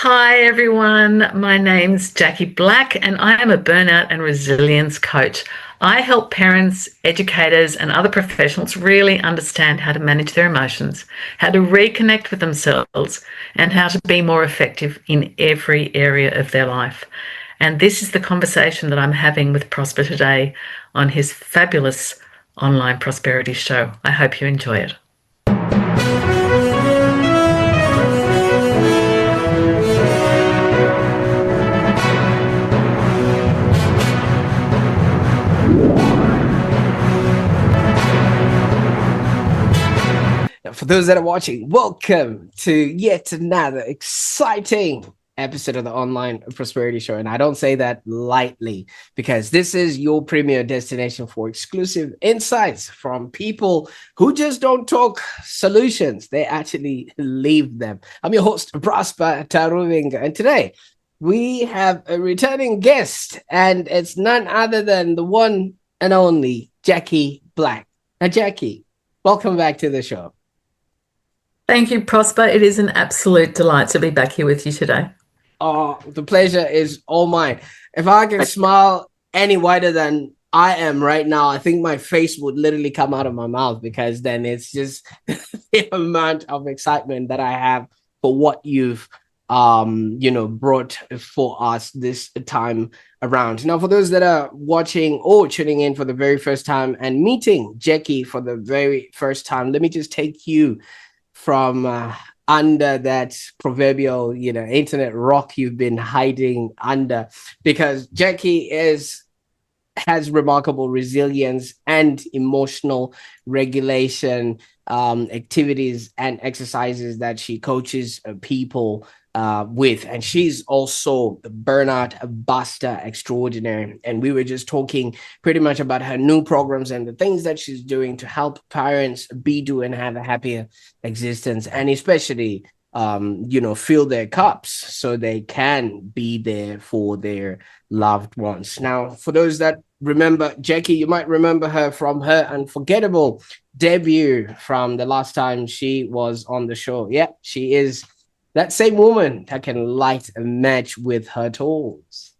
Hi everyone, my name's JackieBlack and I am a burnout and resilience coach. I help parents, educators and other professionals really understand how to manage their emotions, how to reconnect with themselves and how to be more effective in every area of their life. And this is the conversation that I'm having with Prosper today on his fabulous online prosperity show. I hope you enjoy it. For those that are watching, welcome to yet another exciting episode of the Online Prosperity Show. And I don't say that lightly because this is your premier destination for exclusive insights from people who just don't talk solutions. They actually leave them. I'm your host, Prosper Taruvinga. And today we have a returning guest, and it's none other than the one and only JackieBlack. Now, Jackie, welcome back to the show. Thank you, Prosper. It is an absolute delight to be back here with you today. Oh, the pleasure is all mine. If I can smile any wider than I am right now, I think my face would literally come out of my mouth, because then it's just the amount of excitement that I have for what you've brought for us this time around. Now, for those that are watching or tuning in for the very first time and meeting Jackie for the very first time, let me just take you from under that proverbial, internet rock you've been hiding under, because Jackie has remarkable resilience and emotional regulation activities and exercises that she coaches people with. And she's also the burnout buster extraordinary. And we were just talking pretty much about her new programs and the things that she's doing to help parents be, do, and have a happier existence, and especially fill their cups so they can be there for their loved ones. Now, for those that remember Jackie, you might remember her from her unforgettable debut from the last time she was on the show. Yeah, she is that same woman that can light a match with her toes.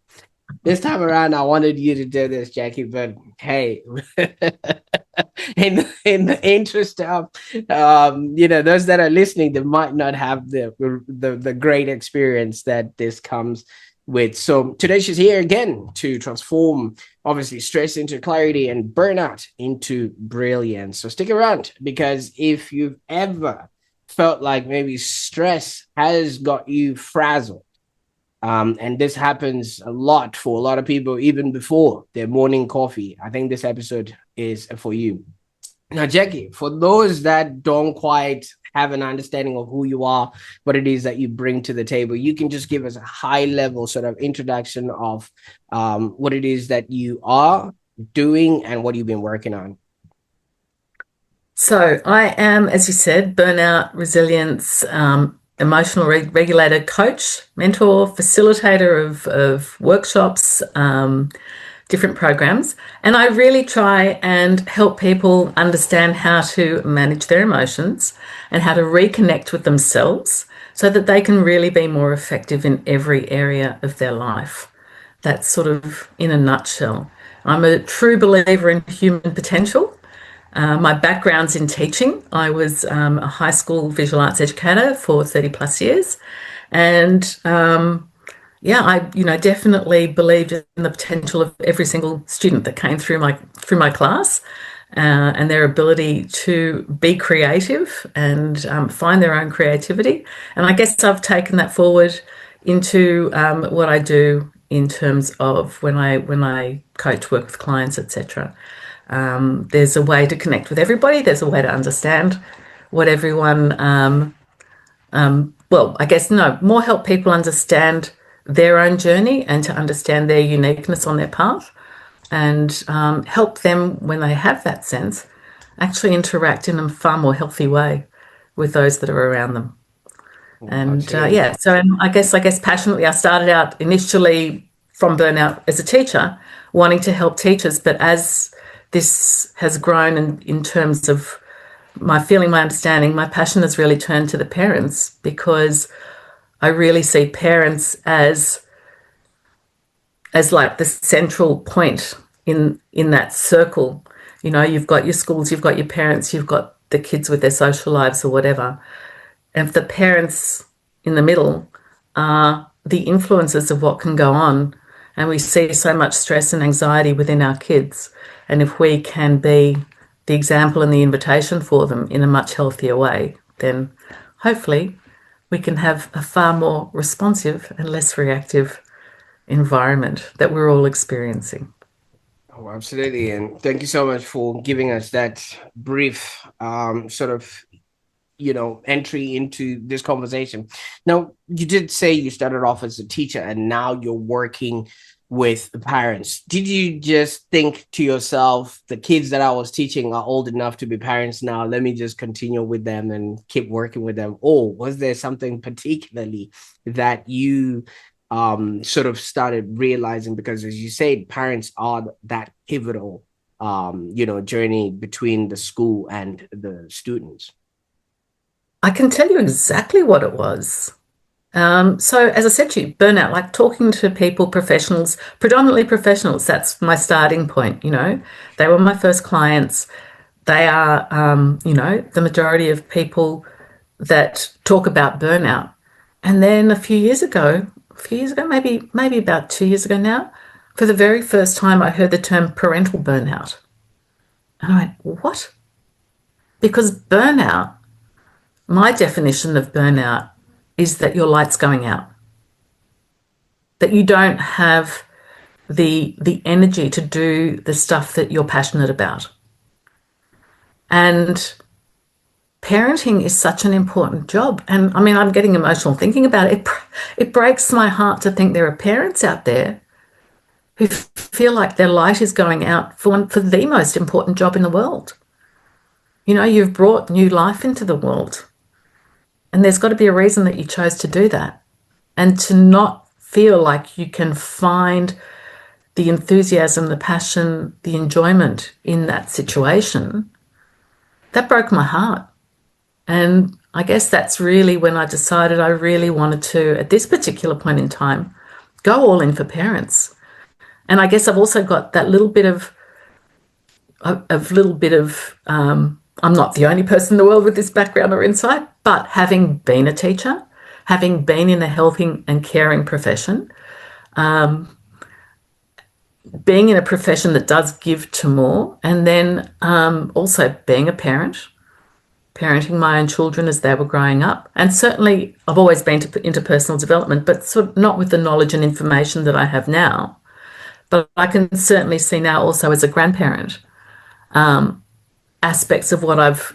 This time around, I wanted you to do this, Jackie, but hey, in the interest of those that are listening, they might not have the great experience that this comes with. So today she's here again to transform, obviously, stress into clarity and burnout into brilliance. So stick around, because if you've ever felt like maybe stress has got you frazzled, and this happens a lot for a lot of people, even before their morning coffee, I think this episode is for you. Now, Jackie, for those that don't quite have an understanding of who you are, what it is that you bring to the table, you can just give us a high level sort of introduction of what it is that you are doing and what you've been working on. So I am, as you said, burnout, resilience, emotional regulator coach, mentor, facilitator of workshops, different programs. And I really try and help people understand how to manage their emotions and how to reconnect with themselves so that they can really be more effective in every area of their life. That's sort of in a nutshell. I'm a true believer in human potential. My background's in teaching. I was a high school visual arts educator for 30 plus years. And I definitely believed in the potential of every single student that came through my class, and their ability to be creative and find their own creativity. And I guess I've taken that forward into what I do in terms of when I coach, work with clients, etc. There's a way to connect with everybody. There's a way to understand what everyone, more help people understand their own journey and to understand their uniqueness on their path, and help them, when they have that sense, actually interact in a far more healthy way with those that are around them. And so I guess passionately, I started out initially from burnout as a teacher, wanting to help teachers, but as this has grown in terms of my feeling, my understanding, my passion has really turned to the parents, because I really see parents as like the central point in that circle. You know, you've got your schools, you've got your parents, you've got the kids with their social lives or whatever. And if the parents in the middle are the influences of what can go on, and we see so much stress and anxiety within our kids, and if we can be the example and the invitation for them in a much healthier way, then hopefully we can have a far more responsive and less reactive environment that we're all experiencing. Oh, absolutely. And thank you so much for giving us that brief sort of, entry into this conversation. Now, you did say you started off as a teacher and now you're working with the parents. Did you just think to yourself, the kids that I was teaching are old enough to be parents now, let me just continue with them and keep working with them? Or was there something particularly that you sort of started realizing? Because as you said, parents are that pivotal journey between the school and the students. I can tell you exactly what it was. So, as I said to you, burnout, like talking to people, professionals, predominantly professionals, that's my starting point. You know, they were my first clients. They are, the majority of people that talk about burnout. And then a few years ago, maybe about 2 years ago now, for the very first time, I heard the term parental burnout. And I went, what? Because burnout, my definition of burnout is that your light's going out, that you don't have the energy to do the stuff that you're passionate about. And parenting is such an important job. And I mean, I'm getting emotional thinking about it. It breaks my heart to think there are parents out there who feel like their light is going out for the most important job in the world. You know, you've brought new life into the world, and there's got to be a reason that you chose to do that. And to not feel like you can find the enthusiasm, the passion, the enjoyment in that situation, that broke my heart. And I guess that's really when I decided I really wanted to, at this particular point in time, go all in for parents. And I guess I've also got that little bit of I'm not the only person in the world with this background or insight, but having been a teacher, having been in a helping and caring profession, being in a profession that does give to more, and then also being a parent, parenting my own children as they were growing up. And certainly I've always been into personal development, but sort of not with the knowledge and information that I have now. But I can certainly see now also as a grandparent, aspects of what I've,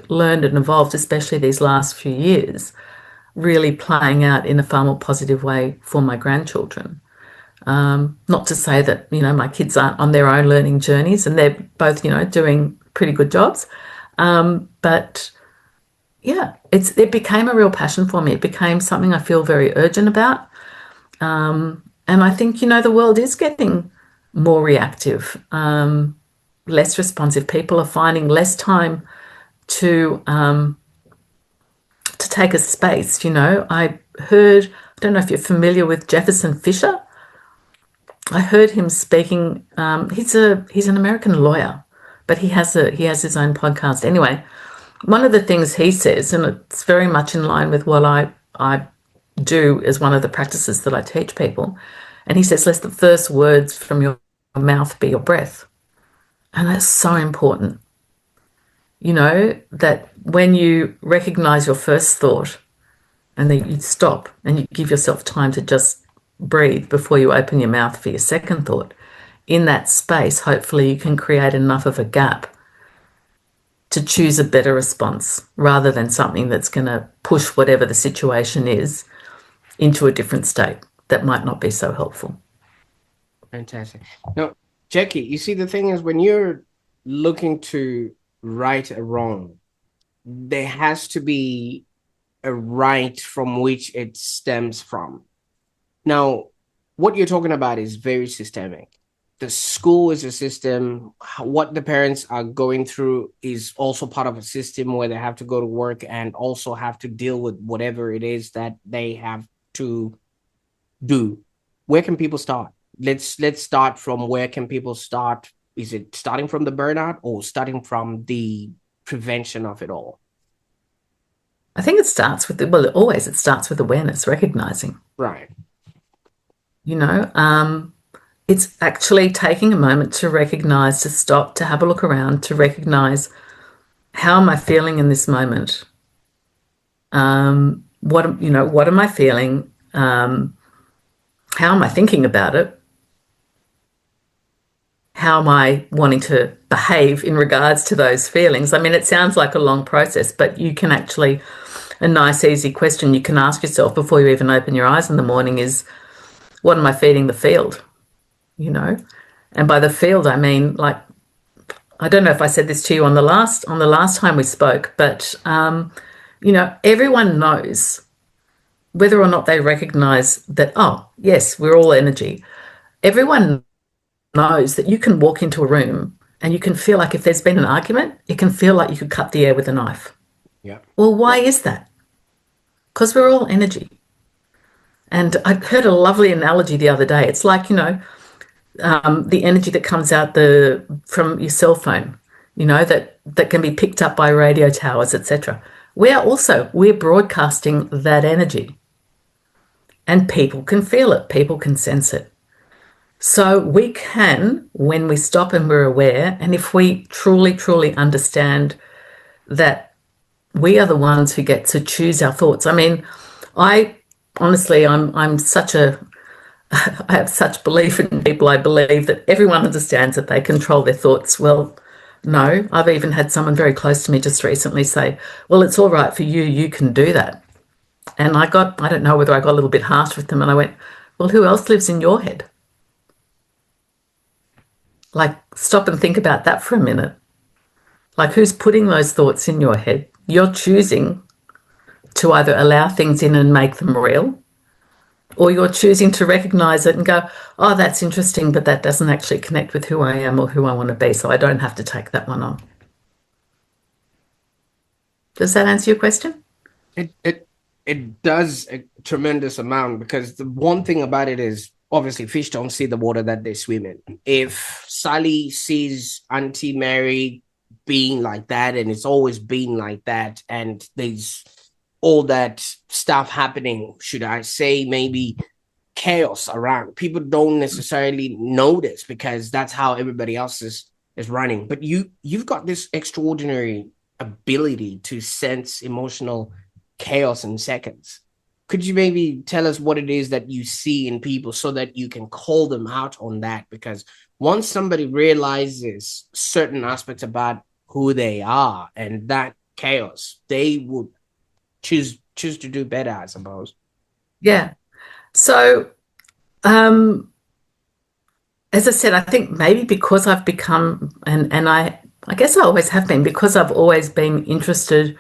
learned and evolved, especially these last few years, really playing out in a far more positive way for my grandchildren. Not to say that, my kids aren't on their own learning journeys and they're both, doing pretty good jobs. But yeah, it became a real passion for me. It became something I feel very urgent about. And I think, the world is getting more reactive, less responsive. People are finding less time to take a space. I don't know if you're familiar with Jefferson Fisher. I heard him speaking. He's an American lawyer, but he has his own podcast. Anyway, one of the things he says, and it's very much in line with what I do as one of the practices that I teach people, and he says, let the first words from your mouth be your breath. And that's so important. That when you recognize your first thought and then you stop and you give yourself time to just breathe before you open your mouth for your second thought, in that space, hopefully you can create enough of a gap to choose a better response rather than something that's going to push whatever the situation is into a different state that might not be so helpful. Fantastic. Now, Jackie, you see, the thing is, when you're looking to right a wrong, there has to be a right from which it stems from. Now, what you're talking about is very systemic. the school is a system. What the parents are going through is also part of a system where they have to go to work and also have to deal with whatever it is that they have to do. Where can people start? Let's start from where can people start? Is it starting from the burnout or starting from the prevention of it all? I think it starts with, well, always it starts with awareness, recognizing, Right. you know, it's actually taking a moment to recognize, to stop, to have a look around, to recognize, how am I feeling in this moment? What am I feeling? How am I thinking about it? How am I wanting to behave in regards to those feelings? I mean, it sounds like a long process, but you can actually, a nice, easy question you can ask yourself before you even open your eyes in the morning is, what am I feeding the field? You know? And by the field, I mean, like, I don't know if I said this to you on the last time we spoke, but everyone knows, whether or not they recognize that, oh, yes, we're all energy. Everyone knows that you can walk into a room and you can feel like if there's been an argument, it can feel like you could cut the air with a knife. Yeah. Well, why is that? Because we're all energy. And I heard a lovely analogy the other day. It's like, the energy that comes out from your cell phone, that can be picked up by radio towers, etc. We're broadcasting that energy, and people can feel it, people can sense it. So we can, when we stop and we're aware, and if we truly, truly understand that we are the ones who get to choose our thoughts. I mean, I honestly, I'm such a I have such belief in people. I believe that everyone understands that they control their thoughts. Well, no, I've even had someone very close to me just recently say, well, it's all right for you. You can do that. And I don't know whether I got a little bit harsh with them. And I went, well, who else lives in your head? Like, stop and think about that for a minute. Like, who's putting those thoughts in your head? You're choosing to either allow things in and make them real, or you're choosing to recognize it and go, oh, that's interesting, but that doesn't actually connect with who I am or who I want to be, so I don't have to take that one on. Does that answer your question? It does a tremendous amount, because the one thing about it is, obviously fish don't see the water that they swim in. If Sally sees Auntie Mary being like that, and it's always been like that, and there's all that stuff happening, should I say, maybe chaos around, people don't necessarily notice because that's how everybody else is running. But you've got this extraordinary ability to sense emotional chaos in seconds. Could you maybe tell us what it is that you see in people so that you can call them out on that? Because once somebody realizes certain aspects about who they are and that chaos, they would choose to do better, I suppose. Yeah. So, as I said, I think maybe because I've become, and I guess I always have been, because I've always been interested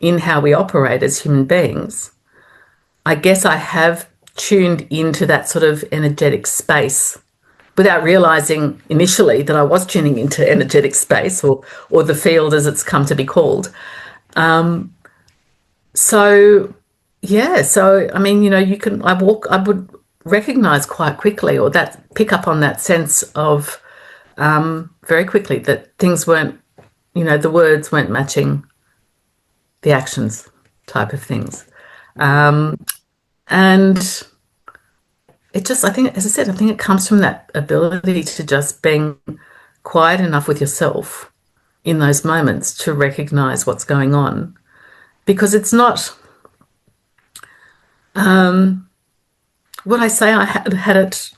in how we operate as human beings, I guess I have tuned into that sort of energetic space without realizing initially that I was tuning into energetic space, or the field as it's come to be called. So yeah, so I mean, I would recognize quite quickly, or that pick up on that sense of very quickly, that things weren't, the words weren't matching the actions, type of things. And it just, I think, as I said, I think it comes from that ability to just being quiet enough with yourself in those moments to recognize what's going on. Because it's not, what I say, I had it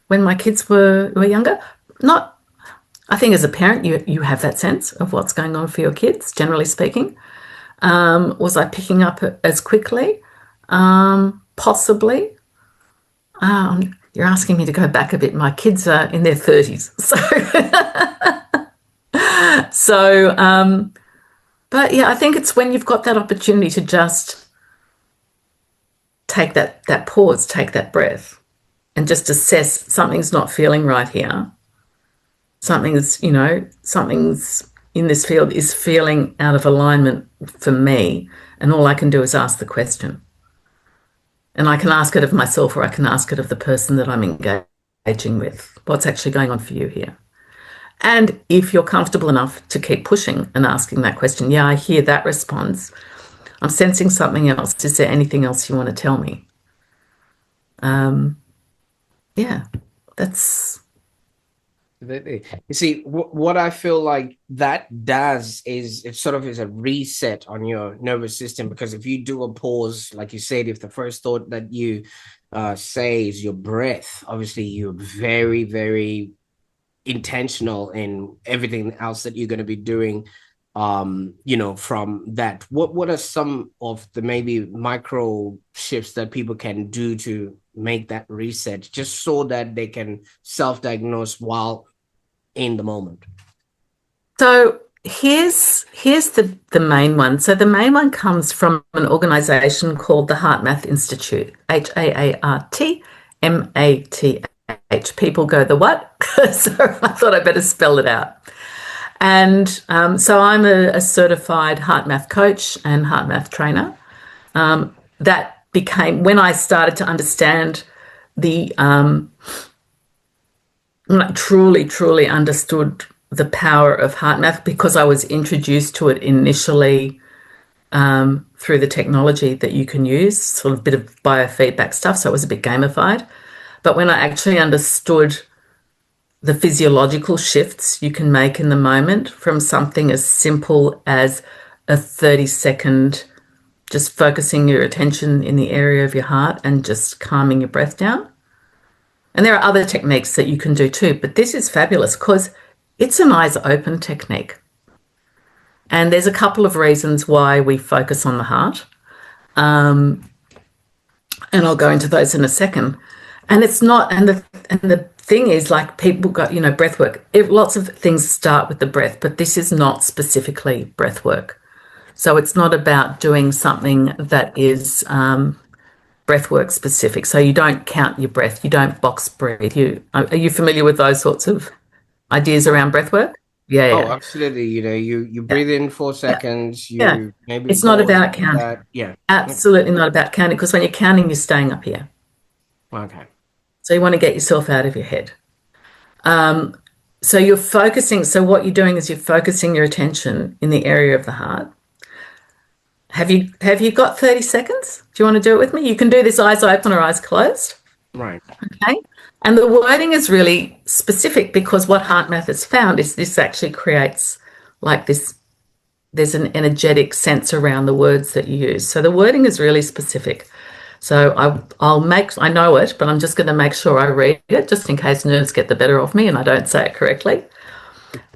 when my kids were younger. Not, I think as a parent, you have that sense of what's going on for your kids, generally speaking. Was I picking up as quickly? Possibly. You're asking me to go back a bit. My kids are in their 30s. But yeah, I think it's when you've got that opportunity to just take that pause, take that breath, and just assess something's not feeling right here. Something's in this field is feeling out of alignment for me. And all I can do is ask the question. And I can ask it of myself, or I can ask it of the person that I'm engaging with. What's actually going on for you here? And if you're comfortable enough to keep pushing and asking that question, yeah, I hear that response. I'm sensing something else. Is there anything else you want to tell me? Yeah, that's. You see, what I feel like that does is it sort of is a reset on your nervous system, because if you do a pause, like you said, if the first thought that you say is your breath, obviously you're very, very intentional in everything else that you're going to be doing. From that, what are some of the maybe micro shifts that people can do to make that reset, just so that they can self-diagnose while in the moment? So here's the main one. So the main one comes from an organization called the HeartMath Institute, HeartMath. People go, the what? So I thought I'd better spell it out. And so I'm a certified HeartMath coach and HeartMath trainer. That became, when I started to understand the, truly understood the power of HeartMath, because I was introduced to it initially through the technology that you can use, sort of a bit of biofeedback stuff. So it was a bit gamified. But when I actually understood the physiological shifts you can make in the moment, from something as simple as a 30-second, just focusing your attention in the area of your heart and just calming your breath down. And there are other techniques that you can do too, but this is fabulous because it's an eyes open technique. And there's a couple of reasons why we focus on the heart. And I'll go into those in a second. And it's not, and the thing is, like, people got, breath work. Lots of things start with the breath, but this is not specifically breath work. So it's not about doing something that is breath work specific. So you don't count your breath, you don't box breathe. Are you familiar with those sorts of ideas around breath work? Yeah, Oh, yeah. absolutely. You Yeah. breathe in 4 seconds, Yeah. you maybe It's not pause about after counting. that. Yeah. Absolutely not about counting, because when you're counting, you're staying up here. Okay. So you want to get yourself out of your head. So you're focusing. So what you're doing is you're focusing your attention in the area of the heart. Have you got 30 seconds? Do you want to do it with me? You can do this eyes open or eyes closed. Right. Okay. And the wording is really specific, because what HeartMath has found is this actually creates like this, there's an energetic sense around the words that you use. So the wording is really specific. So I know it, but I'm just going to make sure I read it just in case nerves get the better of me and I don't say it correctly.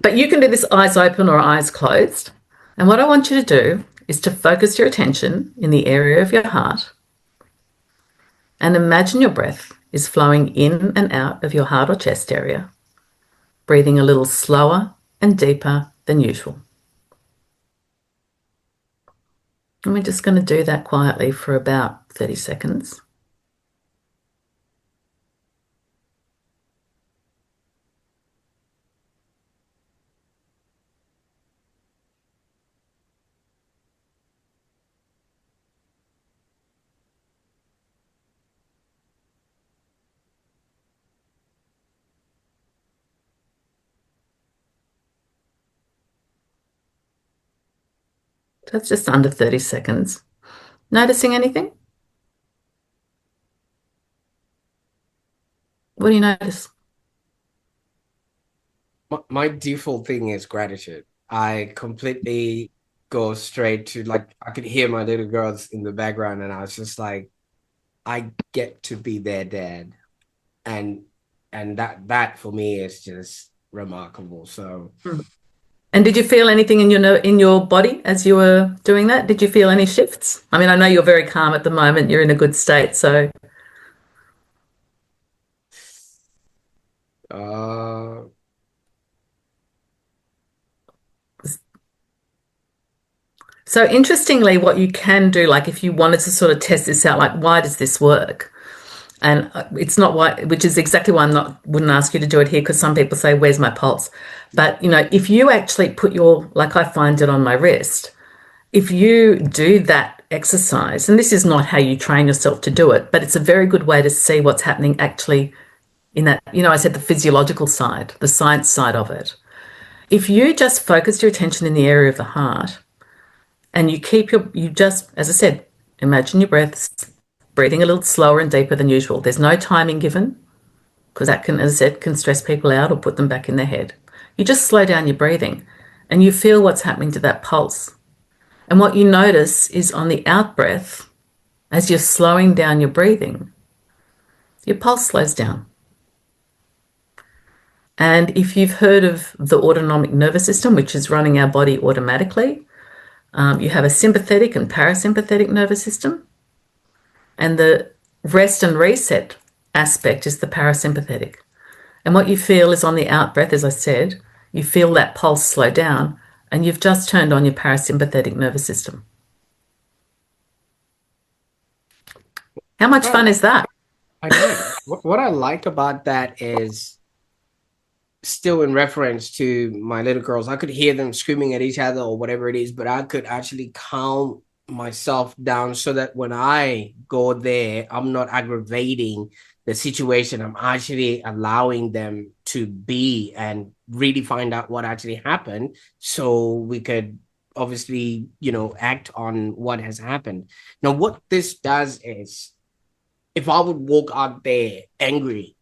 But you can do this eyes open or eyes closed. And what I want you to do is to focus your attention in the area of your heart and imagine your breath is flowing in and out of your heart or chest area, breathing a little slower and deeper than usual. And we're just going to do that quietly for about 30 seconds. That's just under 30 seconds. Noticing anything? What do you notice? My default thing is gratitude. I completely go straight to, like, I could hear my little girls in the background, and I was just like, I get to be their dad. And that for me is just remarkable. So And did you feel anything in your body as you were doing that? Did you feel any shifts? I mean, I know you're very calm at the moment. You're in a good state. So uh interestingly, what you can do, like if you wanted to sort of test this out, like why does this work? And it's not why, which is exactly why wouldn't ask you to do it here, because some people say, "Where's my pulse?" But if you actually put like I find it on my wrist, if you do that exercise, and this is not how you train yourself to do it, but it's a very good way to see what's happening actually in that. I said the physiological side, the science side of it. If you just focus your attention in the area of the heart, and you just, as I said, imagine your breaths, breathing a little slower and deeper than usual. There's no timing given, because that can, as I said, can stress people out or put them back in their head. You just slow down your breathing and you feel what's happening to that pulse. And what you notice is on the out breath, as you're slowing down your breathing, your pulse slows down. And if you've heard of the autonomic nervous system, which is running our body automatically, you have a sympathetic and parasympathetic nervous system. And the rest and reset aspect is the parasympathetic. And what you feel is on the out breath, as I said, you feel that pulse slow down and you've just turned on your parasympathetic nervous system. How much fun is that? I know. What I like about that is, still in reference to my little girls, I could hear them screaming at each other or whatever it is, but I could actually calm myself down so that when I go there, I'm not aggravating the situation. I'm actually allowing them to be and really find out what actually happened, so we could obviously, act on what has happened. Now, what this does is, if I would walk out there angry,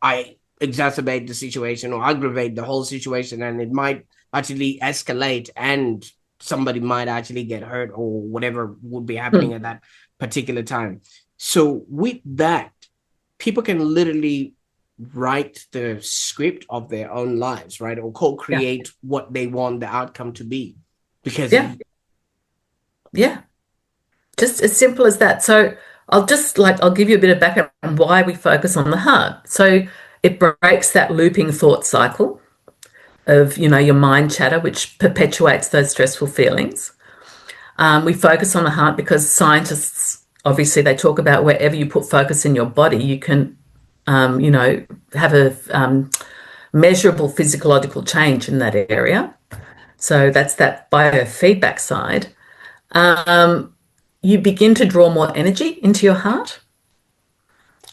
I exacerbate the situation or aggravate the whole situation, and it might actually escalate and somebody might actually get hurt or whatever would be happening at that particular time. So with that, people can literally write the script of their own lives, right? Or co-create what they want the outcome to be. Because just as simple as that. So I'll give you a bit of background on why we focus on the heart. So it breaks that looping thought cycle of, your mind chatter, which perpetuates those stressful feelings. We focus on the heart because scientists, obviously, they talk about wherever you put focus in your body, you can, have a measurable physiological change in that area. So that's that biofeedback side. You begin to draw more energy into your heart,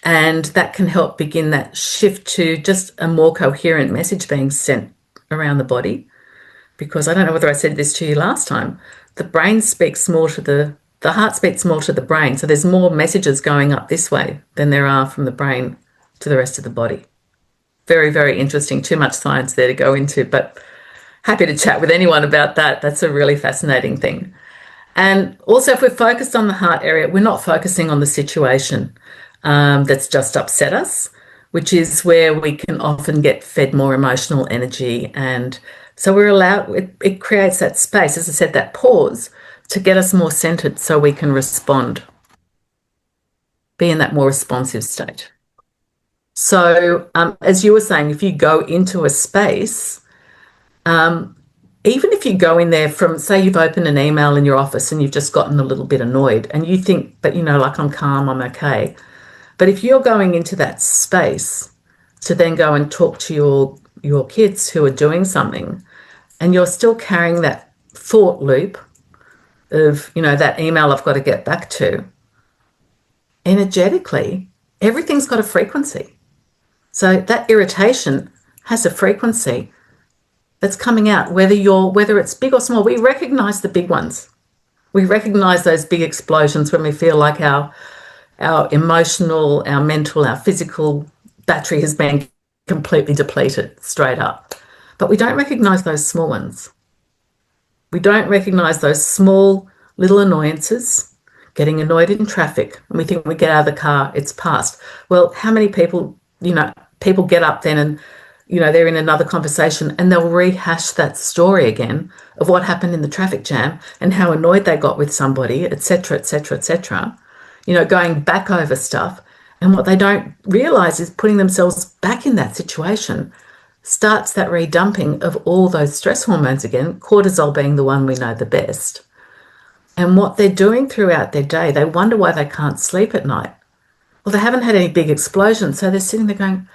and that can help begin that shift to just a more coherent message being sent around the body. Because I don't know whether I said this to you last time, the brain speaks more to the heart speaks more to the brain. So there's more messages going up this way than there are from the brain to the rest of the body. Very, very interesting. Too much science there to go into, but happy to chat with anyone about that. That's a really fascinating thing. And also, if we're focused on the heart area, we're not focusing on the situation that's just upset us, which is where we can often get fed more emotional energy. And so we're allowed, it creates that space, as I said, that pause to get us more centered so we can respond, be in that more responsive state. So as you were saying, if you go into a space, even if you go in there from, say, you've opened an email in your office and you've just gotten a little bit annoyed and you think, but like, I'm calm, I'm okay. But if you're going into that space to then go and talk to your kids who are doing something, and you're still carrying that thought loop of, that email I've got to get back to, energetically, everything's got a frequency. So that irritation has a frequency that's coming out, whether it's big or small. We recognize the big ones. We recognize those big explosions when we feel like our emotional, our mental, our physical battery has been completely depleted straight up. But we don't recognize those small ones. We don't recognize those small little annoyances, getting annoyed in traffic, and we think we get out of the car, it's past. Well, how many people, people get up then and, they're in another conversation and they'll rehash that story again of what happened in the traffic jam and how annoyed they got with somebody, etc., etc., etc., going back over stuff. And what they don't realize is putting themselves back in that situation starts that redumping of all those stress hormones again, cortisol being the one we know the best. And what they're doing throughout their day, they wonder why they can't sleep at night. Well, they haven't had any big explosions, so they're sitting there going,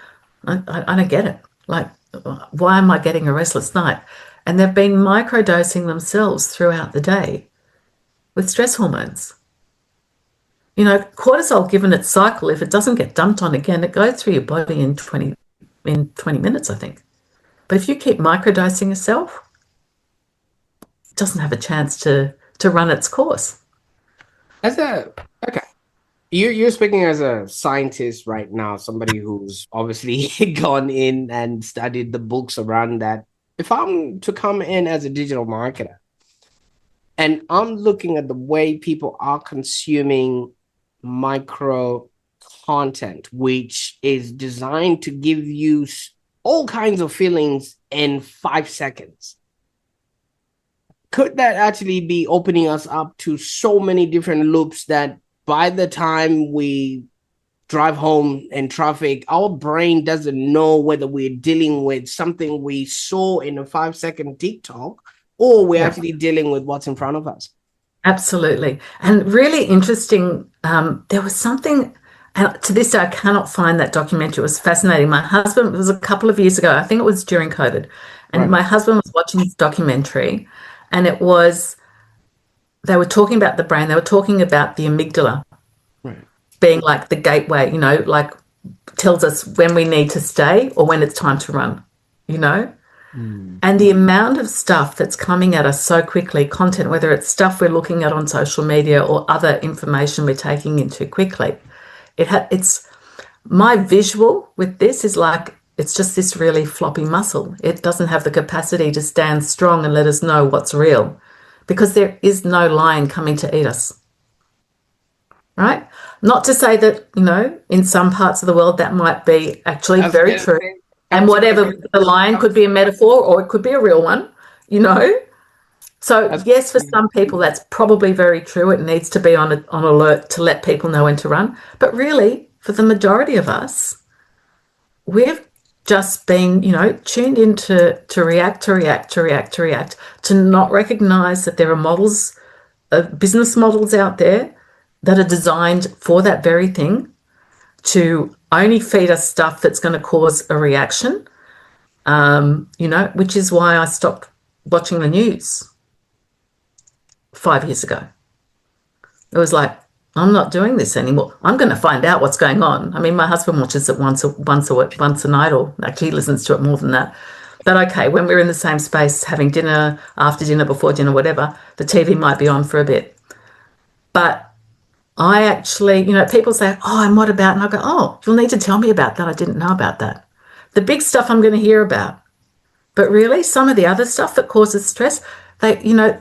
I don't get it. Like, why am I getting a restless night? And they've been microdosing themselves throughout the day with stress hormones. You know, cortisol, given its cycle, if it doesn't get dumped on again, it goes through your body in 20 minutes, I think. But if you keep microdosing yourself, it doesn't have a chance to run its course. Okay. You're speaking as a scientist right now, somebody who's obviously gone in and studied the books around that. If I'm to come in as a digital marketer and I'm looking at the way people are consuming micro content, which is designed to give you all kinds of feelings in 5 seconds, could that actually be opening us up to so many different loops that by the time we drive home in traffic, our brain doesn't know whether we're dealing with something we saw in a 5-second TikTok or we're actually dealing with what's in front of us? Absolutely. And really interesting, there was something, and to this day, I cannot find that documentary. It was fascinating. My husband, it was a couple of years ago, I think it was during COVID, and my husband was watching this documentary, and it was, they were talking about the brain, they were talking about the amygdala being like the gateway, you know, like tells us when we need to stay or when it's time to run, you know? And the amount of stuff that's coming at us so quickly, content, whether it's stuff we're looking at on social media or other information we're taking in too quickly, it's my visual with this is like it's just this really floppy muscle. It doesn't have the capacity to stand strong and let us know what's real because there is no lion coming to eat us. Right? Not to say that, you know, in some parts of the world that might be actually very true. And whatever, the lion could be a metaphor or it could be a real one, you know. So yes, for some people that's probably very true. It needs to be on alert to let people know when to run. But really, for the majority of us, we've just been, you know, tuned in to react, to not recognize that there are models, business models out there that are designed for that very thing, to only feed us stuff that's going to cause a reaction, you know, which is why I stopped watching the news 5 years ago. It was like, I'm not doing this anymore. I'm going to find out what's going on. I mean, my husband watches it once a night, or actually he listens to it more than that. But okay, when we're in the same space, having dinner, after dinner, before dinner, whatever, the TV might be on for a bit. But I actually, you know, people say, oh, and what about? And I go, oh, you'll need to tell me about that. I didn't know about that. The big stuff I'm going to hear about. But really, some of the other stuff that causes stress, you know,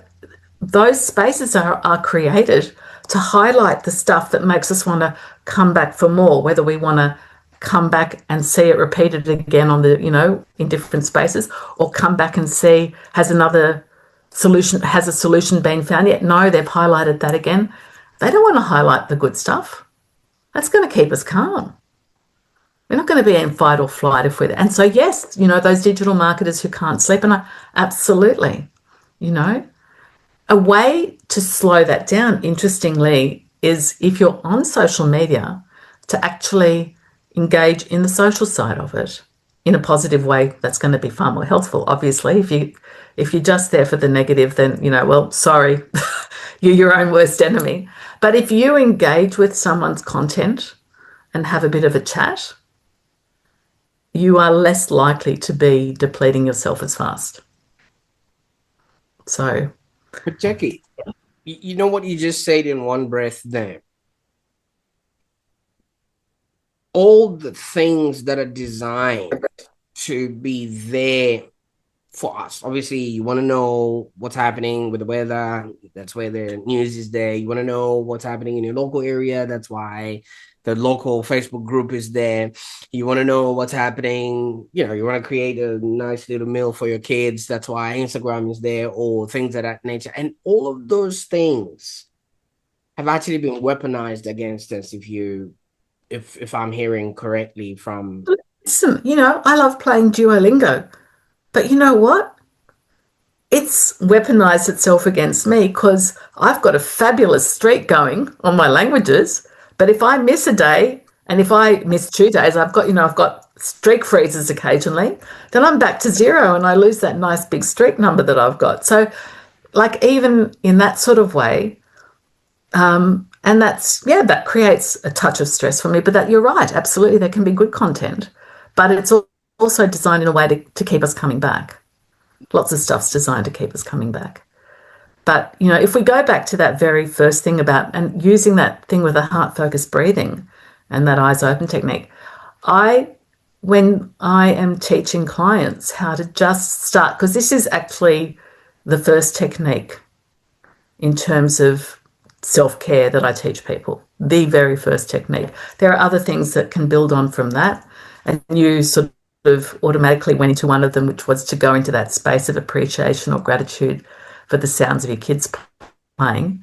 those spaces are created to highlight the stuff that makes us want to come back for more, whether we want to come back and see it repeated again on the, you know, in different spaces, or come back and see, has a solution been found yet? No, they've highlighted that again. They don't want to highlight the good stuff. That's going to keep us calm. We're not going to be in fight or flight if we're there. And so, yes, you know, those digital marketers who can't sleep, and absolutely, you know, a way to slow that down, interestingly, is if you're on social media, to actually engage in the social side of it in a positive way. That's going to be far more helpful. Obviously, if you're just there for the negative, then, you know, well, sorry, you're your own worst enemy. But if you engage with someone's content and have a bit of a chat, you are less likely to be depleting yourself as fast. So, but Jackie, you know what you just said in one breath there? All the things that are designed to be there for us. Obviously, you want to know what's happening with the weather. That's where the news is there. You want to know what's happening in your local area. That's why the local Facebook group is there. You want to know what's happening. You know, you want to create a nice little meal for your kids. That's why Instagram is there, or things of that nature. And all of those things have actually been weaponized against us, if I'm hearing correctly from... Listen, you know, I love playing Duolingo. But you know what? It's weaponized itself against me because I've got a fabulous streak going on my languages. But if I miss a day, And if I miss 2 days, I've got streak freezes occasionally, then I'm back to zero and I lose that nice big streak number that I've got. So like even in that sort of way, and that creates a touch of stress for me. But that, you're right, absolutely, there can be good content, but it's also designed in a way to keep us coming back. Lots of stuff's designed to keep us coming back. But, if we go back to that very first thing about, and using that thing with the heart-focused breathing and that eyes open technique, when I am teaching clients how to just start, because this is actually the first technique in terms of self-care that I teach people, the very first technique. There are other things that can build on from that, and you sort of automatically went into one of them, which was to go into that space of appreciation or gratitude for the sounds of your kids playing.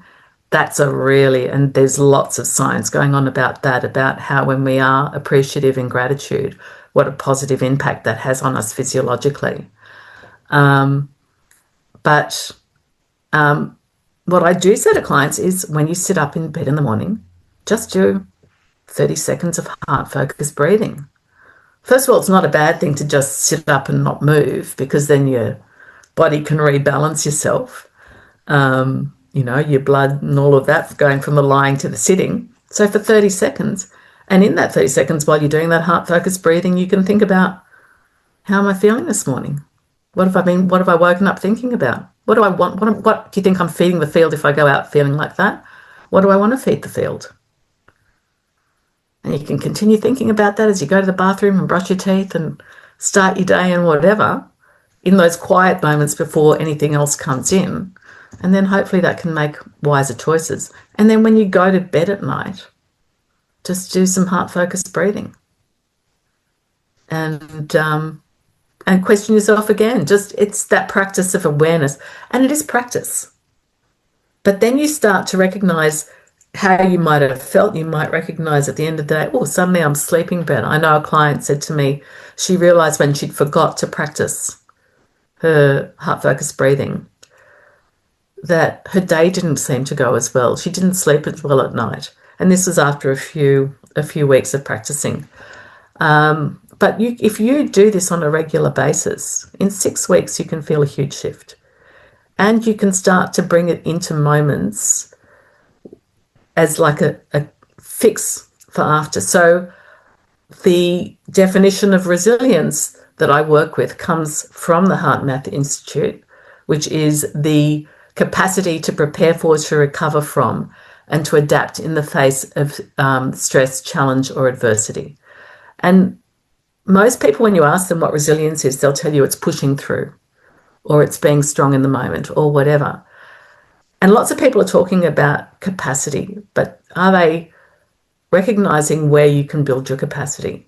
And there's lots of science going on about that, about how when we are appreciative in gratitude, what a positive impact that has on us physiologically. What I do say to clients is, when you sit up in bed in the morning, just do 30 seconds of heart-focused breathing. First of all, it's not a bad thing to just sit up and not move, because then your body can rebalance yourself. Your blood and all of that going from the lying to the sitting. So for 30 seconds, and in that 30 seconds while you're doing that heart-focused breathing, you can think about, how am I feeling this morning? What have I woken up thinking about? What do I want? What do you think I'm feeding the field if I go out feeling like that? What do I want to feed the field? And you can continue thinking about that as you go to the bathroom and brush your teeth and start your day and whatever, in those quiet moments before anything else comes in. And then hopefully that can make wiser choices. And then when you go to bed at night, just do some heart-focused breathing. And question yourself again. It's that practice of awareness. And it is practice. But then you start to recognize how you might have felt. You might recognize at the end of the day, suddenly I'm sleeping better. I know a client said to me, she realized when she'd forgot to practice her heart-focused breathing, that her day didn't seem to go as well. She didn't sleep as well at night. And this was after a few weeks of practicing. But if you do this on a regular basis, in 6 weeks you can feel a huge shift. And you can start to bring it into moments as like a fix for after. So the definition of resilience that I work with comes from the Heart Math Institute, which is the capacity to prepare for, to recover from, and to adapt in the face of stress, challenge, or adversity. And most people, when you ask them what resilience is, they'll tell you it's pushing through, or it's being strong in the moment, or whatever. And lots of people are talking about capacity, but are they recognizing where you can build your capacity?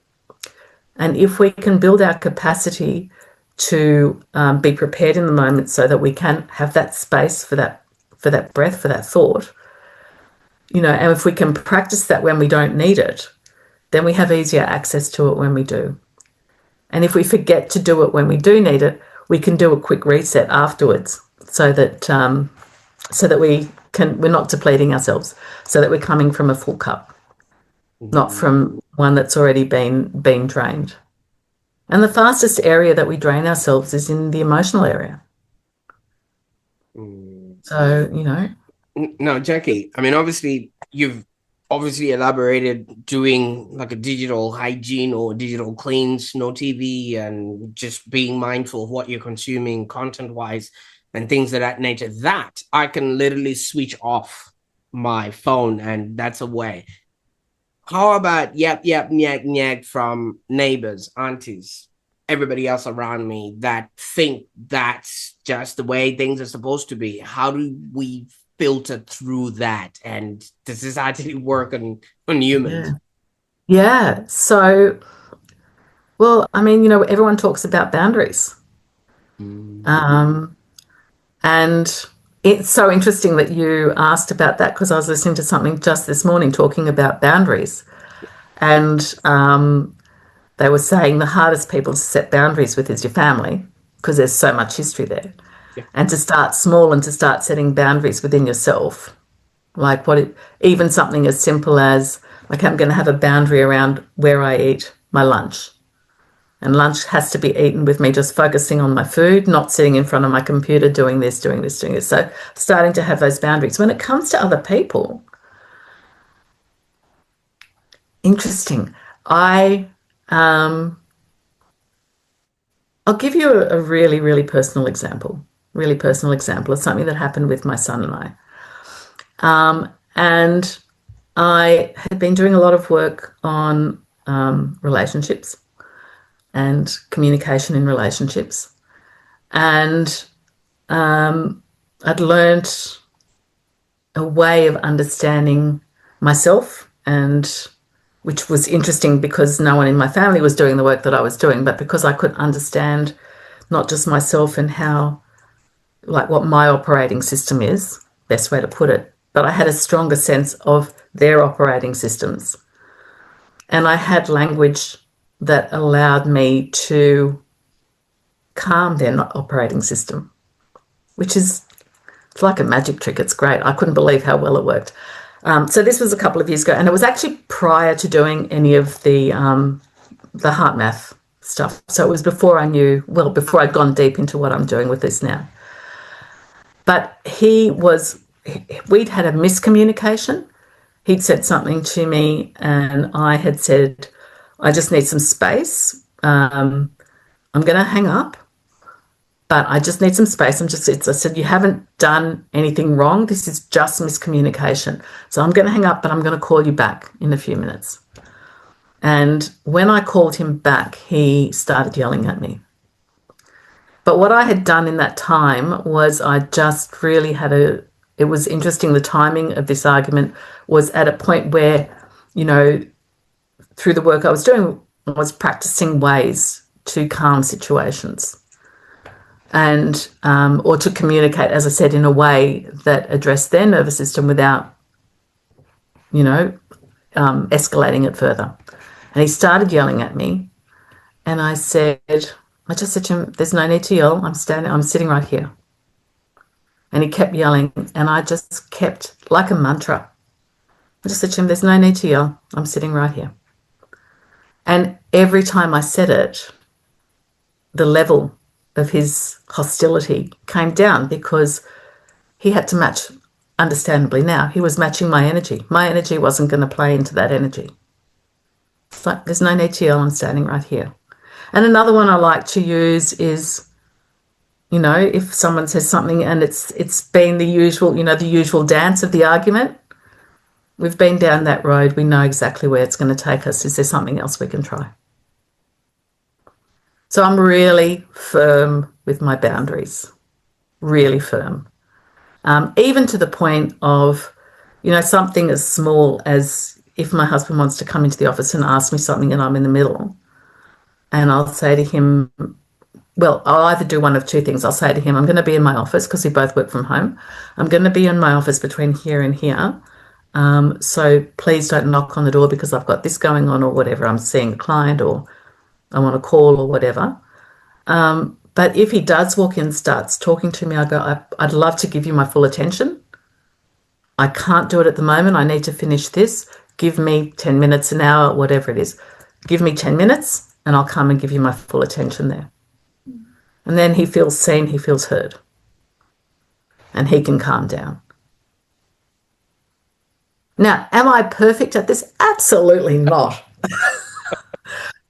And if we can build our capacity to be prepared in the moment, so that we can have that space for that breath, for that thought, and if we can practice that when we don't need it, then we have easier access to it when we do. And if we forget to do it when we do need it, we can do a quick reset afterwards, so that we're not depleting ourselves, so that we're coming from a full cup, not from one that's already been drained. And the fastest area that we drain ourselves is in the emotional area. So, No, Jackie, I mean, obviously, you've elaborated doing like a digital hygiene or digital cleans, no TV, and just being mindful of what you're consuming content-wise and things of that nature. That I can literally switch off my phone, and that's a way. How about yap, nyak, nyak from neighbors, aunties, everybody else around me that think that's just the way things are supposed to be? How do we filter through that? And does this actually work on humans? Yeah. So, well, I mean, everyone talks about boundaries. And it's so interesting that you asked about that, because I was listening to something just this morning talking about boundaries. And they were saying the hardest people to set boundaries with is your family, because there's so much history there. Yeah. And to start small and to start setting boundaries within yourself, like even something as simple as, Like I'm going to have a boundary around where I eat my lunch. And lunch has to be eaten with me just focusing on my food, not sitting in front of my computer doing this, doing this, doing this. So starting to have those boundaries. When it comes to other people, interesting. I'll give you a really, really personal example. Really personal example of something that happened with my son and I. And I had been doing a lot of work on relationships and communication in relationships. And I'd learned a way of understanding myself, and which was interesting because no one in my family was doing the work that I was doing, but because I could understand not just myself and how, like what my operating system is, best way to put it, but I had a stronger sense of their operating systems. And I had language that allowed me to calm their operating system, which is, it's like a magic trick. It's great. I couldn't believe how well it worked. So this was a couple of years ago, and it was actually prior to doing any of the heart math stuff. So it was before I knew, well, before I'd gone deep into what I'm doing with this now. But we'd had a miscommunication. He'd said something to me, and I had said, I just need some space. I'm going to hang up, but I just need some space. I said, you haven't done anything wrong. This is just miscommunication. So I'm going to hang up, but I'm going to call you back in a few minutes. And when I called him back, he started yelling at me. But what I had done in that time was I just really it was interesting. The timing of this argument was at a point where, through the work I was doing, I was practicing ways to calm situations and or to communicate, as I said, in a way that addressed their nervous system without, escalating it further. And he started yelling at me, and I just said to him, "There's no need to yell. I'm sitting right here." And he kept yelling, and I just kept, like a mantra, I just said to him, "There's no need to yell. I'm sitting right here." And every time I said it, the level of his hostility came down because he had to match, understandably now, he was matching my energy. My energy wasn't going to play into that energy. It's like, there's no need to yell, I'm standing right here. And another one I like to use is, if someone says something and it's been the usual dance of the argument, we've been down that road, we know exactly where it's going to take us. Is there something else we can try? So I'm really firm with my boundaries, really firm. Even to the point of, something as small as if my husband wants to come into the office and ask me something and I'm in the middle, and I'll say to him, well, I'll either do one of two things. I'll say to him, I'm going to be in my office because we both work from home. I'm going to be in my office between here and here. So please don't knock on the door because I've got this going on or whatever. I'm seeing a client or I want to call or whatever. But if he does walk in and starts talking to me, I go, I'd love to give you my full attention. I can't do it at the moment. I need to finish this. Give me 10 minutes, an hour, whatever it is. Give me 10 minutes and I'll come and give you my full attention there. And then he feels seen, he feels heard. And he can calm down. Now, am I perfect at this? Absolutely not.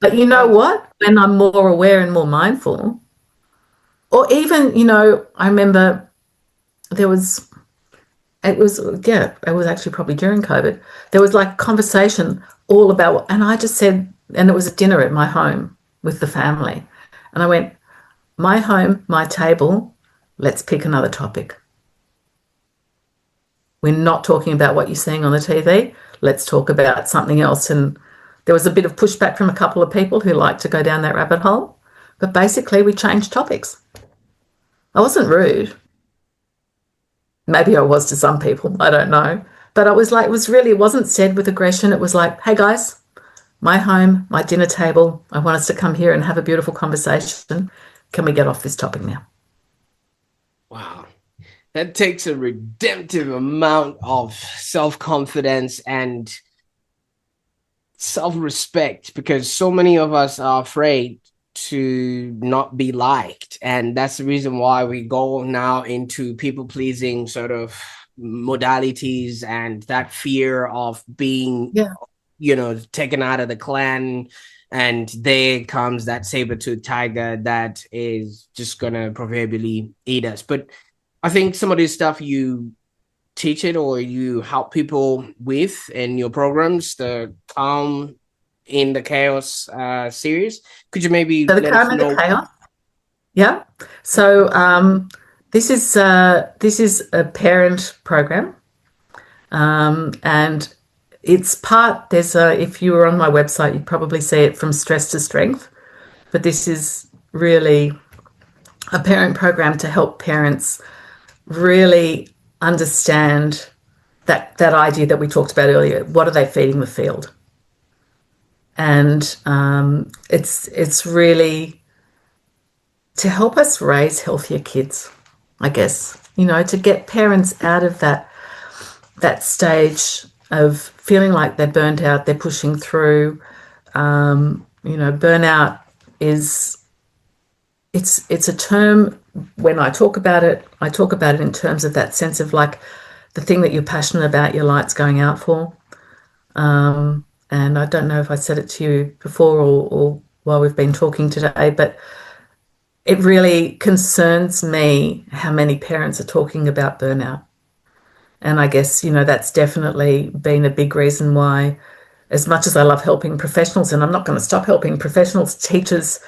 But you know what? When I'm more aware and more mindful, or even, I remember it was actually probably during COVID, there was like conversation all about, and I just said, and it was a dinner at my home with the family. And I went, my home, my table, let's pick another topic. We're not talking about what you're seeing on the TV. Let's talk about something else. And there was a bit of pushback from a couple of people who like to go down that rabbit hole. But basically, we changed topics. I wasn't rude. Maybe I was to some people. I don't know. But it wasn't said with aggression. It was like, hey, guys, my home, my dinner table. I want us to come here and have a beautiful conversation. Can we get off this topic now? Wow. That takes a redemptive amount of self-confidence and self-respect, because so many of us are afraid to not be liked, and that's the reason why we go now into people pleasing sort of modalities, and that fear of being taken out of the clan, and there comes that saber-toothed tiger that is just gonna proverbially eat us. But I think some of this stuff you teach it or you help people with in your programs, the calm in the chaos series. Could you maybe So the let us calm and the know? chaos. Yeah. So this is a parent program, and it's part. There's a. If you were on my website, you'd probably see it, from stress to strength. But this is really a parent program to help parents really understand that idea that we talked about earlier. What are they feeding the field? And it's really to help us raise healthier kids, I guess. To get parents out of that stage of feeling like they're burnt out, they're pushing through. Burnout is it's a term. When I talk about it in terms of that sense of like the thing that you're passionate about, your light's going out for. And I don't know if I said it to you before or while we've been talking today, but it really concerns me how many parents are talking about burnout. And I guess, that's definitely been a big reason why, as much as I love helping professionals, and I'm not going to stop helping professionals, teachers,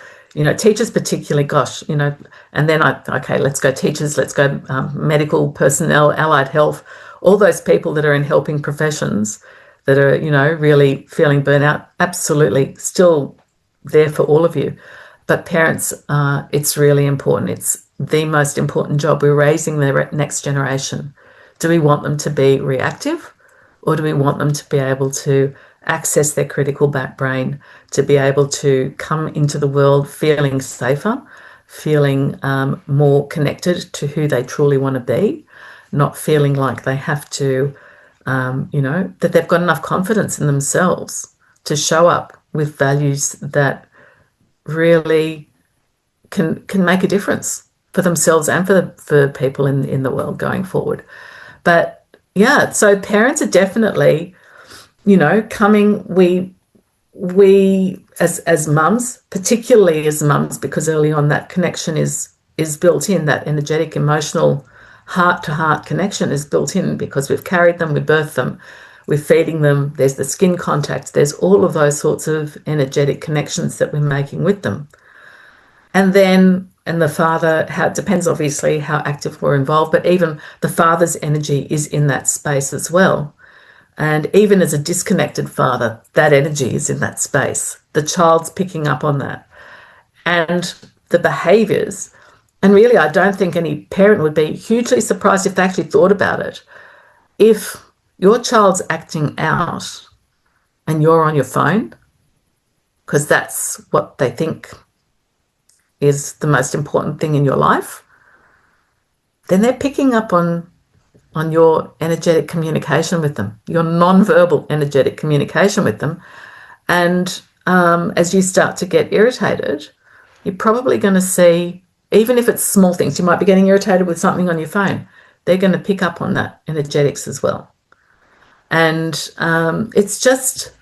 teachers particularly, gosh, and then okay, let's go teachers, let's go medical personnel, allied health, all those people that are in helping professions that are, really feeling burnout, absolutely still there for all of you. But parents, it's really important. It's the most important job. We're raising the next generation. Do we want them to be reactive, or do we want them to be able to access their critical back brain, to be able to come into the world feeling safer, feeling more connected to who they truly want to be, not feeling like they have to, that they've got enough confidence in themselves to show up with values that really can make a difference for themselves and for people in the world going forward. But yeah, so parents are definitely, coming. We as mums, particularly as mums, because early on that connection is built in, that energetic, emotional, heart-to-heart connection is built in, because we've carried them, we birthed them, we're feeding them, there's the skin contact, there's all of those sorts of energetic connections that we're making with them. And the father, how it depends obviously how active we're involved, but even the father's energy is in that space as well. And even as a disconnected father, that energy is in that space. The child's picking up on that. And the behaviours, and really I don't think any parent would be hugely surprised if they actually thought about it. If your child's acting out and you're on your phone, because that's what they think is the most important thing in your life, then they're picking up on your energetic communication with them, your non-verbal energetic communication with them. And as you start to get irritated, you're probably going to see, even if it's small things, you might be getting irritated with something on your phone, they're going to pick up on that energetics as well. And it's just,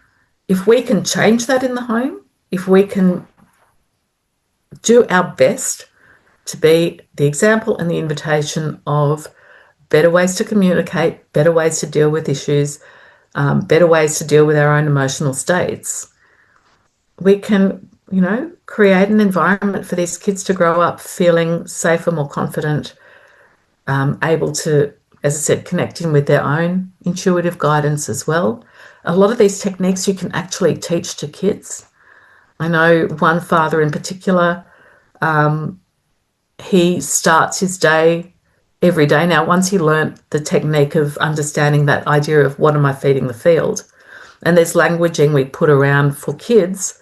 if we can change that in the home, if we can do our best to be the example and the invitation of better ways to communicate, better ways to deal with issues, better ways to deal with our own emotional states, we can, create an environment for these kids to grow up feeling safer, more confident, able to, as I said, connect in with their own intuitive guidance as well. A lot of these techniques you can actually teach to kids. I know one father in particular, he starts his day every day. Now, once he learnt the technique of understanding that idea of what am I feeding the field, and there's languaging we put around for kids,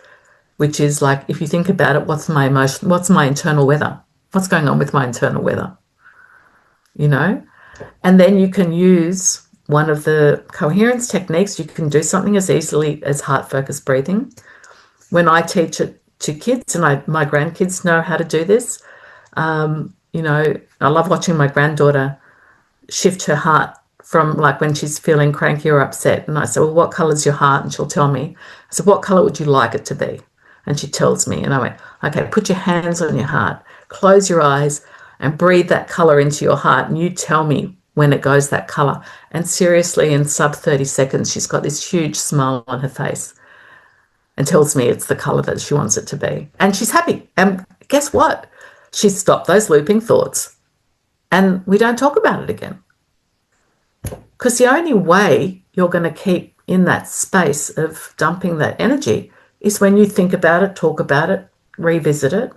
which is like, if you think about it, what's my emotion, what's my internal weather, what's going on with my internal weather, and then you can use one of the coherence techniques, you can do something as easily as heart-focused breathing. When I teach it to kids, and my grandkids know how to do this, you know, I love watching my granddaughter shift her heart from like when she's feeling cranky or upset. And I say, well, what colour's your heart? And she'll tell me. I said, what colour would you like it to be? And she tells me. And I went, okay, put your hands on your heart, close your eyes and breathe that colour into your heart. And you tell me when it goes that colour. And seriously, in sub 30 seconds, she's got this huge smile on her face and tells me it's the colour that she wants it to be. And she's happy. And guess what? She's stopped those looping thoughts. And we don't talk about it again. Because the only way you're going to keep in that space of dumping that energy is when you think about it, talk about it, revisit it.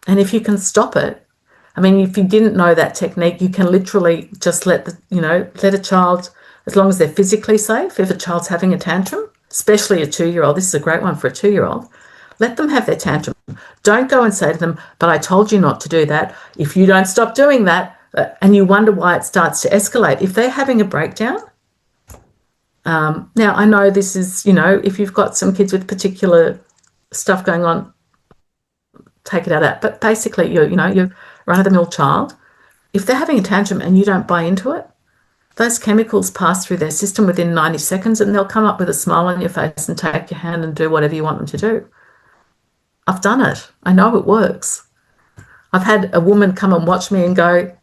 And if you can stop it, I mean, if you didn't know that technique, you can literally just let a child, as long as they're physically safe, if a child's having a tantrum, especially a 2-year-old, this is a great one for a 2-year-old, let them have their tantrum. Don't go and say to them, but I told you not to do that. If you don't stop doing that, and you wonder why it starts to escalate. If they're having a breakdown, now I know this is, if you've got some kids with particular stuff going on, take it out of that. But basically, you're run-of-the-mill child. If they're having a tantrum and you don't buy into it, those chemicals pass through their system within 90 seconds and they'll come up with a smile on your face and take your hand and do whatever you want them to do. I've done it. I know it works. I've had a woman come and watch me and go,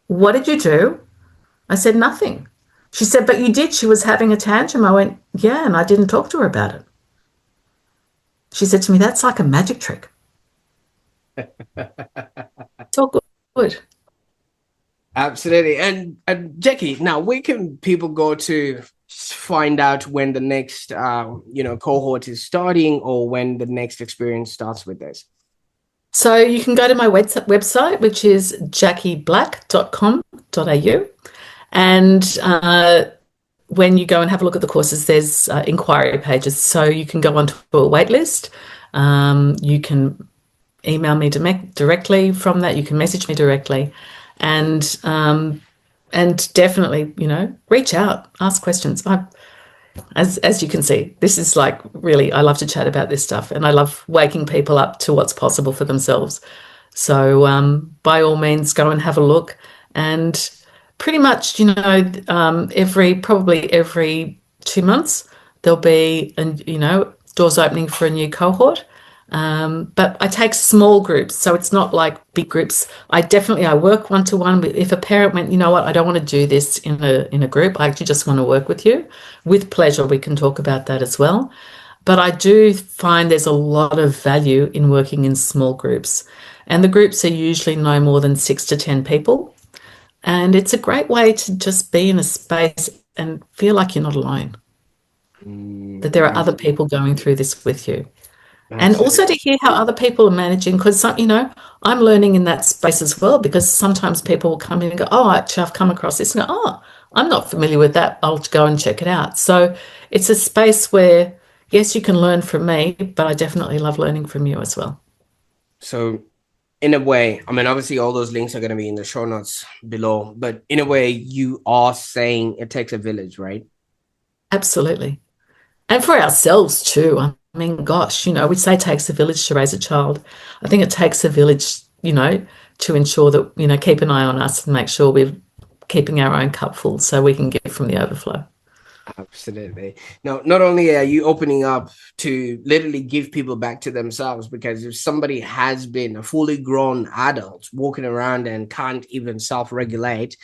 what did you do? I said, nothing. She said, but you did. She was having a tantrum. I went, yeah, and I didn't talk to her about it. She said to me, that's like a magic trick. It's all good. Absolutely. And Jackie, now where can people go to find out when the next cohort is starting or when the next experience starts with this? So you can go to my website, which is JackieBlack.com.au. And when you go and have a look at the courses, there's inquiry pages. So you can go onto a wait list. You can email me directly from that. You can message me directly. And definitely, reach out, ask questions. As you can see, this is like really, I love to chat about this stuff and I love waking people up to what's possible for themselves. So by all means, go and have a look. And pretty much, probably every 2 months, there'll be, doors opening for a new cohort. But I take small groups, so it's not like big groups. I work one-to-one. If a parent went, you know what, I don't want to do this in a group, I actually just want to work with you. With pleasure, we can talk about that as well. But I do find there's a lot of value in working in small groups. And the groups are usually no more than 6 to 10 people. And it's a great way to just be in a space and feel like you're not alone, that there are other people going through this with you. And also to hear how other people are managing, because, I'm learning in that space as well, because sometimes people will come in and go, oh, actually, I've come across this. And go, oh, I'm not familiar with that. I'll go and check it out. So it's a space where, yes, you can learn from me, but I definitely love learning from you as well. So in a way, I mean, obviously all those links are going to be in the show notes below, but in a way you are saying it takes a village, right? Absolutely. And for ourselves too. I mean, gosh, we say it takes a village to raise a child. I think it takes a village, to ensure that, keep an eye on us and make sure we're keeping our own cup full so we can get from the overflow. Absolutely. Now, not only are you opening up to literally give people back to themselves, because if somebody has been a fully grown adult walking around and can't even self-regulate,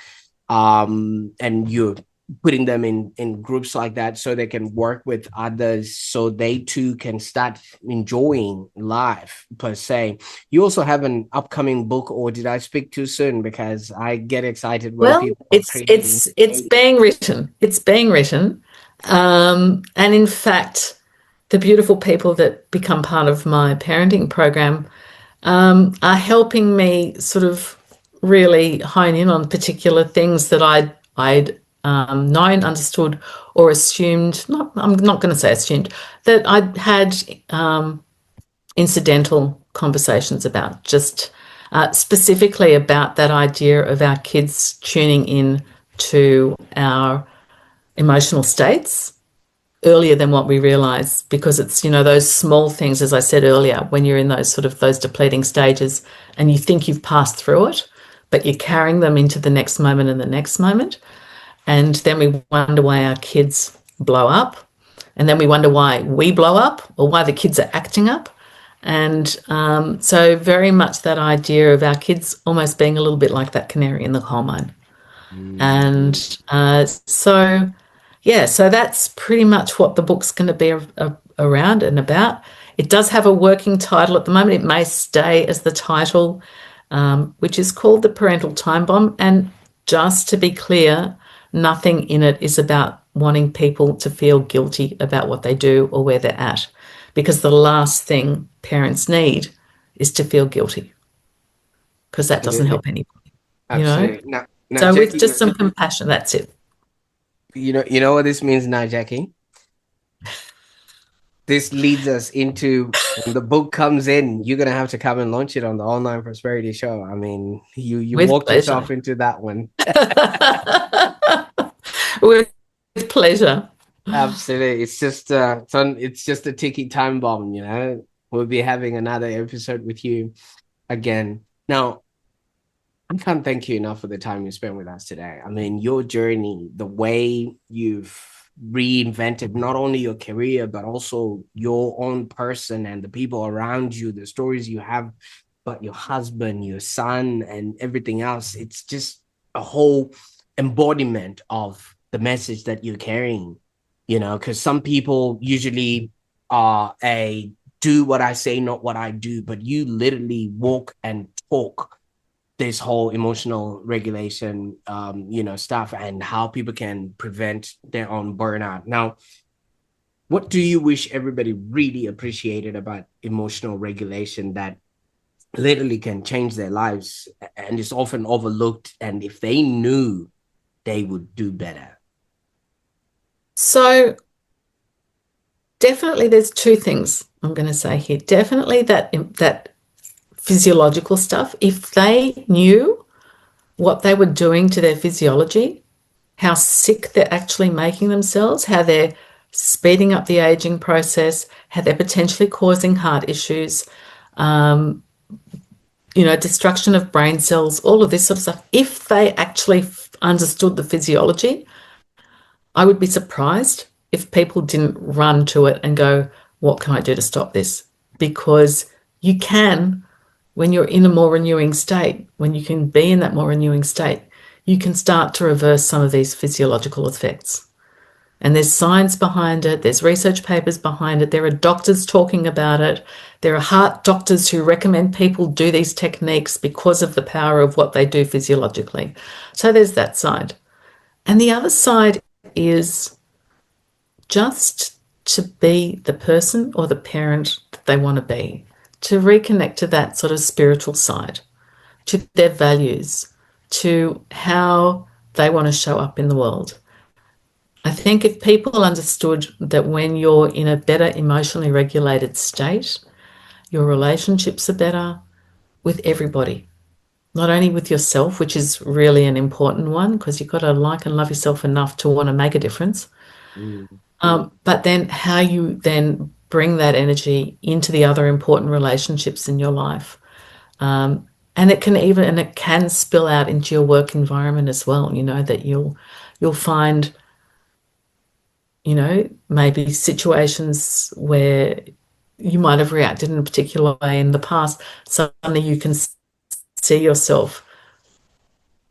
and you're putting them in groups like that so they can work with others so they too can start enjoying life per se. You also have an upcoming book, or did I speak too soon? Because I get excited when people it's being written. It's being written. And in fact, the beautiful people that become part of my parenting program are helping me sort of really hone in on particular things that I'd known, understood, or assumed. I'm not going to say assumed, that I'd had incidental conversations about, just specifically about that idea of our kids tuning in to our emotional states earlier than what we realize, because it's, those small things, as I said earlier, when you're in those depleting stages and you think you've passed through it, but you're carrying them into the next moment and the next moment. And then we wonder why our kids blow up. And then we wonder why we blow up or why the kids are acting up. And so very much that idea of our kids almost being a little bit like that canary in the coal mine. And so that's pretty much what the book's going to be around and about. It does have a working title at the moment. It may stay as the title, which is called The Parental Time Bomb. And just to be clear, nothing in it is about wanting people to feel guilty about what they do or where they're at, because the last thing parents need is to feel guilty, because that doesn't help anybody. Absolutely. Now, So Jackie, with just some compassion, that's it. You know what this means now, Jackie? This leads us into, when the book comes in, you're gonna have to come and launch it on the Online Prosperity Show. I mean, you With walked pleasure. yourself into that one. With pleasure. Absolutely. It's just it's just a ticky time bomb, We'll be having another episode with you again. Now, I can't thank you enough for the time you spent with us today. I mean, your journey, the way you've reinvented not only your career, but also your own person and the people around you, the stories you have about your husband, your son, and everything else. It's just a whole embodiment of the message that you're carrying, because some people usually are do what I say, not what I do, but you literally walk and talk this whole emotional regulation, stuff, and how people can prevent their own burnout. Now, what do you wish everybody really appreciated about emotional regulation that literally can change their lives and is often overlooked? And if they knew, they would do better. So definitely there's two things I'm going to say here. Definitely that physiological stuff. If they knew what they were doing to their physiology, how sick they're actually making themselves, how they're speeding up the aging process, how they're potentially causing heart issues, destruction of brain cells, all of this sort of stuff. If they actually understood the physiology, I would be surprised if people didn't run to it and go, what can I do to stop this? Because you can, when you're in a more renewing state, when you can be in that more renewing state, you can start to reverse some of these physiological effects. And there's science behind it. There's research papers behind it. There are doctors talking about it. There are heart doctors who recommend people do these techniques because of the power of what they do physiologically. So there's that side. And the other side is just to be the person or the parent that they want to be, to reconnect to that sort of spiritual side, to their values, to how they want to show up in the world. I think if people understood that when you're in a better emotionally regulated state, your relationships are better with everybody, not only with yourself, which is really an important one, because you've got to like and love yourself enough to want to make a difference. But then how you then bring that energy into the other important relationships in your life. And it can spill out into your work environment as well, that you'll find, maybe situations where you might have reacted in a particular way in the past. Suddenly you can see yourself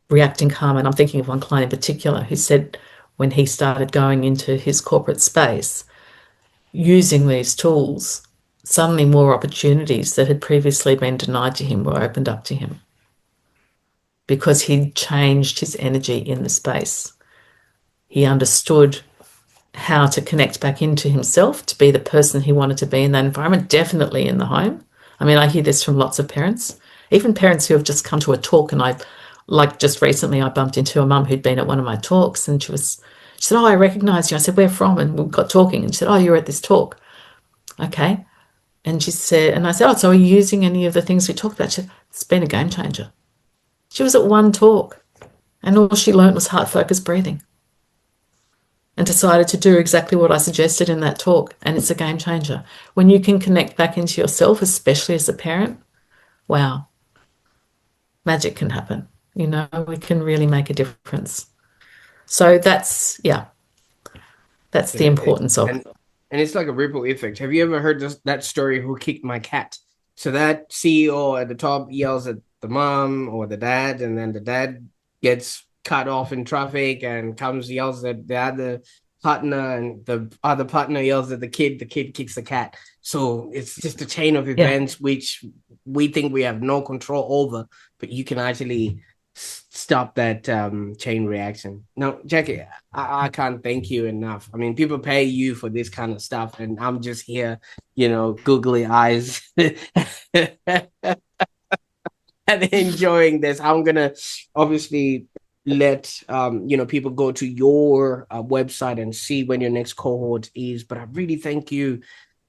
reacting calm. And I'm thinking of one client in particular who said when he started going into his corporate space, using these tools, suddenly more opportunities that had previously been denied to him were opened up to him because he'd changed his energy in the space. He understood how to connect back into himself to be the person he wanted to be in that environment, definitely in the home. I mean, I hear this from lots of parents, even parents who have just come to a talk. And just recently I bumped into a mum who'd been at one of my talks, and she said, oh, I recognise you. I said, where from? And we got talking, and she said, oh, you were at this talk. Okay. And she said, and I said, oh, so are you using any of the things we talked about? She said, it's been a game changer. She was at one talk And all she learnt was heart-focused breathing and decided to do exactly what I suggested in that talk. And it's a game changer. When you can connect back into yourself, especially as a parent, wow, magic can happen. You know, we can really make a difference. So that's, yeah, that's the Yeah, importance of. and it's like a ripple effect. Have you ever heard that story, Who Kicked My Cat? So that CEO at the top yells at the mom or the dad, and then the dad gets cut off in traffic and comes yells at the other partner, and the other partner yells at the kid kicks the cat. So it's just a chain of Yeah. events which we think we have no control over, but you can actually stop that chain reaction. Now, Jackie, I can't thank you enough. I mean, people pay you for this kind of stuff, and I'm just here, googly eyes and enjoying this. I'm gonna obviously let people go to your website and see when your next cohort is. But I really thank you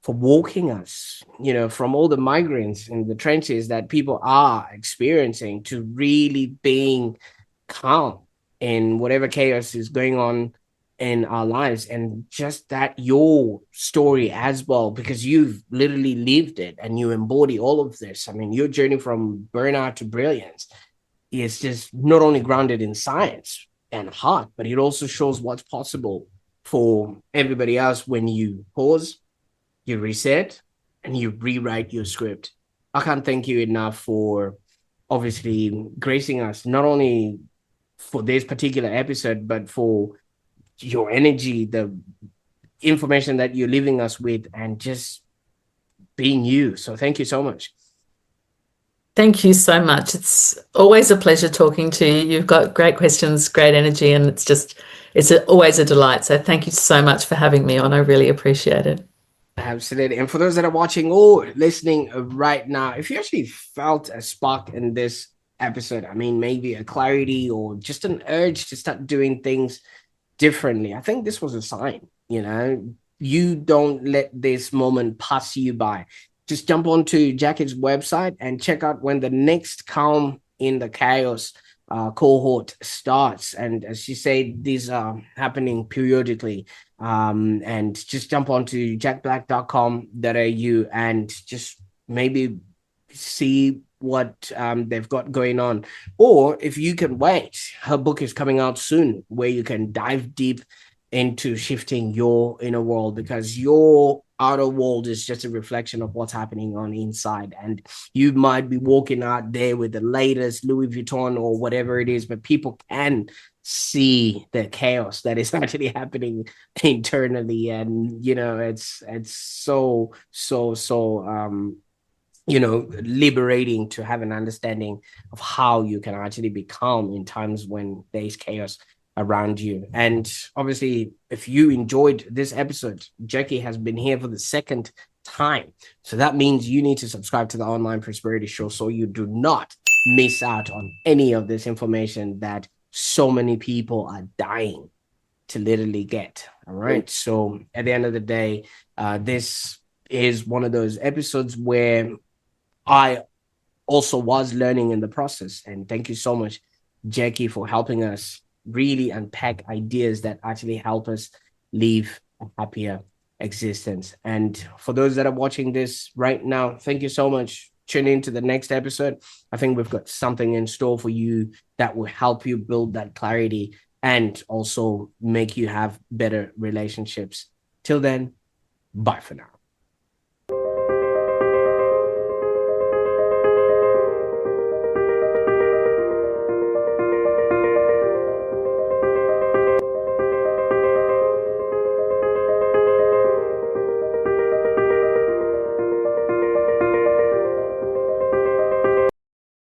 for walking us, from all the migrants in the trenches that people are experiencing to really being calm in whatever chaos is going on in our lives. And just that your story as well, because you've literally lived it and you embody all of this. I mean, your journey from burnout to brilliance is just not only grounded in science and heart, but it also shows what's possible for everybody else when you pause, you reset, and you rewrite your script. I can't thank you enough for obviously gracing us, not only for this particular episode, but for your energy, the information that you're leaving us with, and just being you. So thank you so much. Thank you so much. It's always a pleasure talking to you. You've got great questions, great energy, and it's always a delight. So thank you so much for having me on. I really appreciate it. Absolutely. And for those that are watching or listening right now, if you actually felt a spark in this episode, I mean, maybe a clarity or just an urge to start doing things differently, I think this was a sign. You don't let this moment pass you by. Just jump onto Jackie's website and check out when the next Calm in the Chaos cohort starts. And as she said, these are happening periodically. And just jump onto jackblack.com.au and just maybe see what they've got going on. Or if you can wait, her book is coming out soon where you can dive deep into shifting your inner world, because your outer world is just a reflection of what's happening on inside. And you might be walking out there with the latest Louis Vuitton or whatever it is, but people can see the chaos that is actually happening internally. And it's so liberating to have an understanding of how you can actually be calm in times when there's chaos around you. And obviously, if you enjoyed this episode, Jackie has been here for the second time. So that means you need to subscribe to the Online Prosperity Show so you do not miss out on any of this information that so many people are dying to literally get. All right. So at the end of the day, this is one of those episodes where I also was learning in the process. And thank you so much, Jackie, for helping us really unpack ideas that actually help us live a happier existence. And for those that are watching this right now, thank you so much. Tune in to the next episode. I think we've got something in store for you that will help you build that clarity and also make you have better relationships. Till then, bye for now.